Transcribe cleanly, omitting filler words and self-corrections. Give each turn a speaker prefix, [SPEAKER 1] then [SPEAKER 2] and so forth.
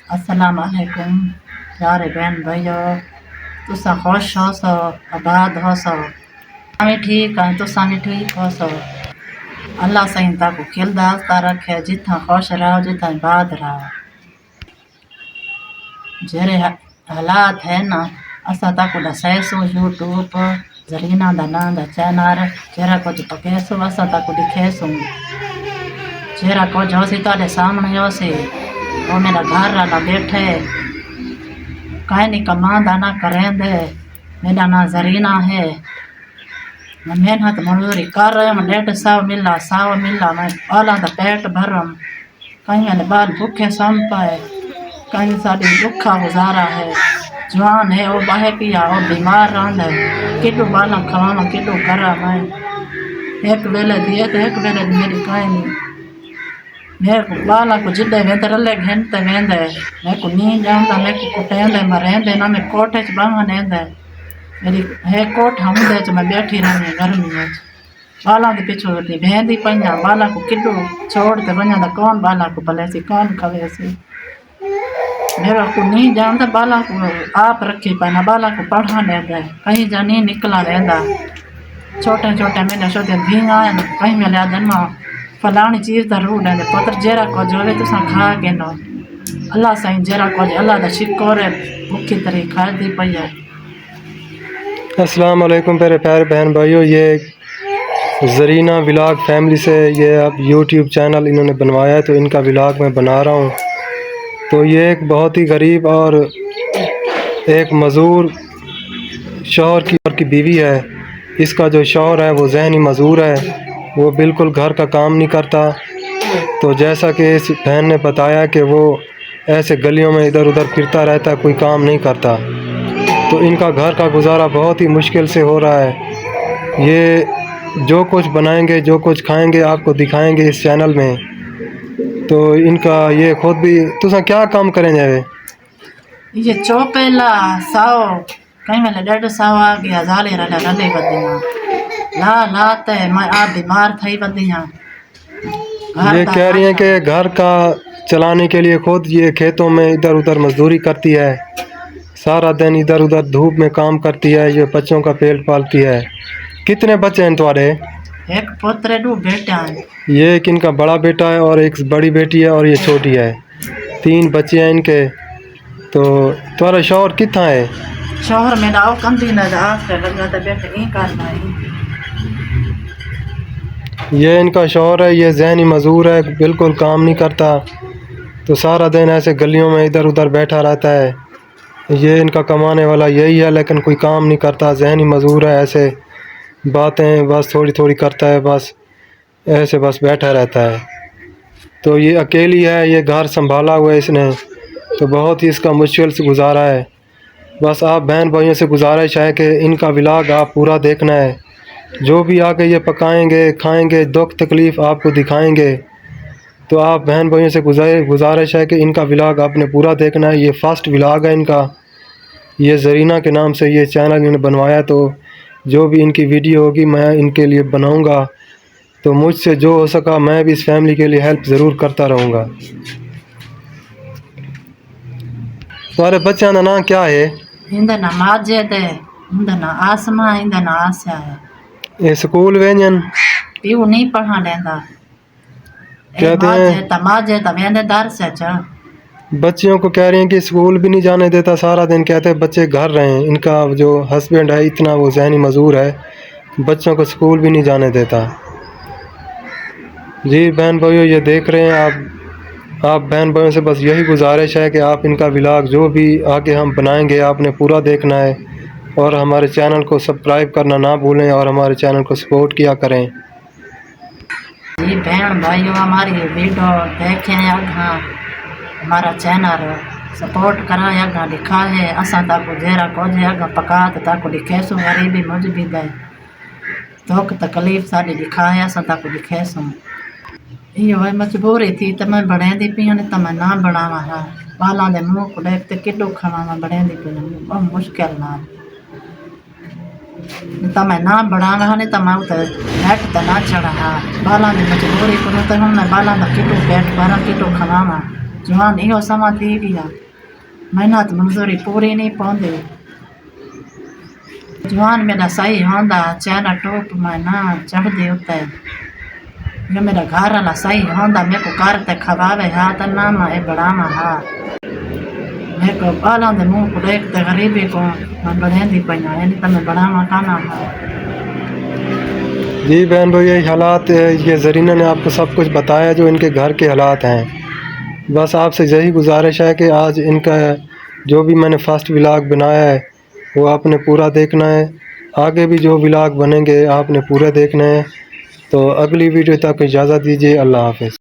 [SPEAKER 1] अस्सलाम वालेकुम प्यारे बहन भाइयों, तुसा खुश हो सो, आबाद हो सो। मैं ठीक है, तुसा भी ठीक हो सो। अल्लाह सही ताको खिलदा हंसदा रखे, जिथा खुश रहो, जिथा आबाद रहो। जेरे हालात है ना, असा ताको दसेसो यूट्यूब जरीना दा नां दा चैनल जेरा कुछ पकेसो असा ताको दिखेसो। जेरा कुछ होसी तारे सामने होसी, वो मेरा घर वाला बैठे कहीं नहीं कमांदा ना करेंदे। मेरा ना जरीना है, मैं मेहनत मजदूरी कर रहे हैं, 150 मिला मैं औला दा पेट भरम। कहीं वाले बाल भूखे सम पाए, कहीं साड़ी दुखा गुजारा है। जवान है वो बाहे पिया, वो बीमार रहा है, किडू बाला खवाना किडू करा मैं। एक वेले दिए तो एक वेले मेरी कहीं नहीं। मेरे को बाला को जिद्दे वेंदे रले घंटे वेंदे, मेरे को नींद जाऊंगा, मेरे को कुटेंदे मरेंदे ना, मैं कोठे च बांगनेंदे। मेरी है कोठ हमदे च मैं बैठी रहनी गर्मी में। बाला के पीछे होती भेंदी पन्या, बाला को किडू छोड़ के वन्या दा कौन बाला को भले सी कौन खवे सी। मेरा को नहीं जानता, बाला को आप रखी पाना, बाला को पढ़ाने दे, कहीं जा नहीं निकला रहंदा। छोटे छोटे मैंने सोचे धींगा कहीं मिले जन्मा फलानी चीज़ दा रूड है पुत्र जेरा को जोवे तुसा खा के नो। अल्लाह सही जेरा को अल्लाह दा शुक्र है, भूखी तरी खा दी पई है।
[SPEAKER 2] अस्सलाम वालेकुम मेरे प्यारे बहन भाइयों, ये ज़रीना व्लॉग फैमिली से ये अब यूट्यूब चैनल इन्होंने बनवाया है, तो इनका व्लॉग मैं बना रहा हूँ। तो ये एक बहुत ही गरीब और एक मज़दूर शौहर की बीवी है। इसका जो शौहर है वो ज़हनी मज़दूर है, वो बिल्कुल घर का काम नहीं करता। तो जैसा कि इस बहन ने बताया कि वो ऐसे गलियों में इधर उधर फिरता रहता, कोई काम नहीं करता। तो इनका घर का गुजारा बहुत ही मुश्किल से हो रहा है। ये जो कुछ बनाएंगे, जो कुछ खाएंगे, आपको दिखाएंगे इस चैनल में। तो इनका ये खुद भी तुसा क्या काम करेंगे?
[SPEAKER 1] ये चौपेला साओ कहीं में 150 आ गया जाले रले रले बदिया ला लाते मैं आप बीमार थई बदिया।
[SPEAKER 2] ये कह रही हैं कि घर का चलाने के लिए खुद ये खेतों में इधर उधर मजदूरी करती है, सारा दिन इधर उधर धूप में काम करती है, ये बच्चों का पेट पालती है। कितने बच्चे हैं तुम्हारे?
[SPEAKER 1] एक पुत्र 2 बेटा है।
[SPEAKER 2] ये एक इनका बड़ा बेटा है और एक बड़ी बेटी है और ये छोटी है। 3 बच्चे हैं इनके। तो तुम्हारा शौहर कितना है?
[SPEAKER 1] शौहर में डाव कंदी न दास के लगा तो बेटे नहीं करना है।
[SPEAKER 2] ये इनका शौहर है, ये ज़हनी मज़दूर है, बिल्कुल काम नहीं करता। तो सारा दिन ऐसे गलियों में इधर उधर बैठा रहता है। ये इनका कमाने वाला यही है, लेकिन कोई काम नहीं करता, ज़हनी मज़दूर है, ऐसे बातें बस थोड़ी थोड़ी करता है, बस ऐसे बस बैठा रहता है। तो ये अकेली है, ये घर संभाला हुआ है इसने, तो बहुत ही इसका मुश्किल से गुजारा है। बस आप बहन भाइयों से गुजारिश है कि इनका व्लॉग आप पूरा देखना है। जो भी आगे ये पकाएंगे खाएंगे, दुख तकलीफ़ आपको दिखाएंगे। तो आप बहन भाइयों से गुजारिश है कि इनका व्लॉग आपने पूरा देखना है। ये फर्स्ट व्लॉग है इनका, ये ज़रीना के नाम से ये चैनल इन्होंने बनवाया। तो जो भी इनकी वीडियो होगी मैं इनके लिए बनाऊंगा। तो मुझसे जो हो सका मैं भी इस फैमिली के लिए हेल्प ज़रूर करता रहूँगा। तुम्हारे बच्चों का नाम क्या है?
[SPEAKER 1] इंदा ना माजिद है, इंदा ना आसमा, इंदा ना आसिया है।
[SPEAKER 2] ये स्कूल वेंजन
[SPEAKER 1] पीऊ नहीं पढ़ा लेंदा।
[SPEAKER 2] कहते हैं
[SPEAKER 1] तमाजे तमेंदे दर से चा
[SPEAKER 2] बच्चियों को कह रही हैं कि स्कूल भी नहीं जाने देता, सारा दिन कहते हैं बच्चे घर रहें। इनका जो हस्बैंड है इतना वो ज़हनी मज़दूर है, बच्चों को स्कूल भी नहीं जाने देता। जी बहन भाइयों, ये देख रहे हैं आप बहन भाइयों से बस यही गुजारिश है कि आप इनका व्लॉग जो भी आगे हम बनाएंगे आपने पूरा देखना है, और हमारे चैनल को सब्सक्राइब करना ना भूलें और हमारे चैनल को सपोर्ट किया करें।
[SPEAKER 1] जी बहन भाइयों, हमारी वीडियो देखें अगा, हमारा चैनल सपोर्ट करा अगा लिखा है। असा ताको जेरा को अगा पका तो ताको लिखेसू, गरीबी मुझ भी दे दुख तकलीफ़ साड़ी लिखा है, असा ताको लिखेसू। यो है मजबूरी थी तो मैं बढ़ेंदी पी, तो मैं ना बनावा हा बालों के मुँह को देखते किडू खावा बढ़ेंदी पी, बहुत मुश्किल ना। तो मैं ना बढ़ावा नहीं तो मैं उतर नेट तो ना चढ़ा हा बाला की मजबूरी करूँ। तो हम मैं बाला का किटू पेट भरा किटू खवावा, जवान इहो समा थी गया मेहनत मजदूरी पूरी नहीं पाਉਂਦੇ जवान मेरा सही होंदा चैन टोप में ना चढ़दे उते जो मेरा घर वाला सही होंदा मेरे को घर ते खवावे हा त ना मैं बढ़ावा हा मेरे को बालों दे मुंह को देखते गरीबी को मैं बढ़ेंदी पईना यानी तो मैं बढ़ावा खाना हा
[SPEAKER 2] जी बहन भाई, यही हालात ये ज़रीना ने आपको सब कुछ बताया जो इनके घर के हालात हैं। बस आपसे यही गुजारिश है कि आज इनका जो भी मैंने फर्स्ट व्लॉग बनाया है वो आपने पूरा देखना है। आगे भी जो व्लॉग बनेंगे आपने पूरे देखने हैं। तो अगली वीडियो तक इजाज़त दीजिए। अल्लाह हाफ़िज़।